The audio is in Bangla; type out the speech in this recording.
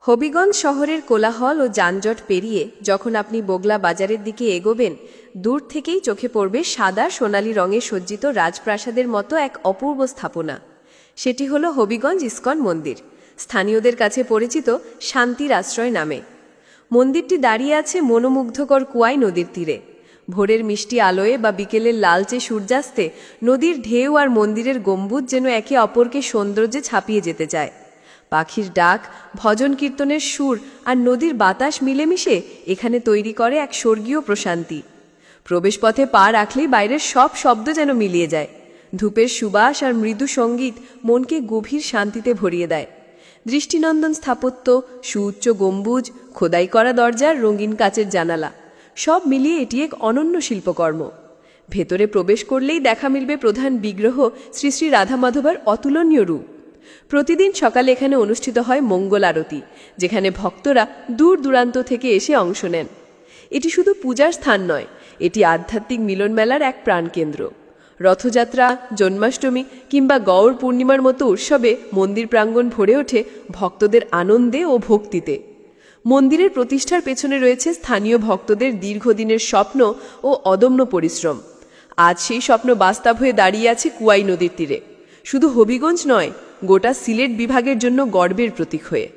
হবিগঞ্জ শহরের কোলাহল ও যানজট পেরিয়ে যখন আপনি বগলা বাজারের দিকে এগোবেন, দূর থেকেই চোখে পড়বে সাদা সোনালী রঙে সজ্জিত রাজপ্রাসাদের মতো এক অপূর্ব স্থাপনা। সেটি হল হবিগঞ্জ ইস্কন মন্দির, স্থানীয়দের কাছে পরিচিত শান্তির আশ্রয় নামে। মন্দিরটি দাঁড়িয়ে আছে মনোমুগ্ধকর কুয়াই নদীর তীরে। ভোরের মিষ্টি আলোয় বা বিকেলের লালচে সূর্যাস্তে নদীর ঢেউ আর মন্দিরের গম্বুজ যেন একে অপরকে সৌন্দর্যে ছাপিয়ে যেতে চায়। পাখির ডাক, ভজন কীর্তনের সুর আর নদীর বাতাস মিলেমিশে এখানে তৈরি করে এক স্বর্গীয় প্রশান্তি। প্রবেশপথে পা রাখলেই বাইরের সব শব্দ যেন মিলিয়ে যায়। ধূপের সুবাস আর মৃদু সঙ্গীত মনকে গভীর শান্তিতে ভরিয়ে দেয়। দৃষ্টিনন্দন স্থাপত্য, সুউচ্চ গম্বুজ, খোদাই করা দরজার রঙিন কাচের জানালা, সব মিলিয়ে এটি এক অনন্য শিল্পকর্ম। ভেতরে প্রবেশ করলেই দেখা মিলবে প্রধান বিগ্রহ শ্রী শ্রী রাধা মাধবের অতুলনীয় রূপ। প্রতিদিন সকালে এখানে অনুষ্ঠিত হয় মঙ্গল আরতি, যেখানে ভক্তরা দূর দূরান্ত থেকে এসে অংশ নেন। এটি শুধু পূজার স্থান নয়, এটি আধ্যাত্মিক মিলন মেলার এক প্রাণকেন্দ্র। রথযাত্রা, জন্মাষ্টমী কিংবা গৌর পূর্ণিমার মতো উৎসবে মন্দির প্রাঙ্গণ ভরে ওঠে ভক্তদের আনন্দে ও ভক্তিতে। মন্দিরের প্রতিষ্ঠার পেছনে রয়েছে স্থানীয় ভক্তদের দীর্ঘদিনের স্বপ্ন ও অদম্য পরিশ্রম। আজ সেই স্বপ্ন বাস্তব হয়ে দাঁড়িয়ে আছে কুয়াই নদীর তীরে, শুধু হবিগঞ্জ নয়, গোটা সিলেট বিভাগের জন্য গর্বের প্রতীক হয়ে।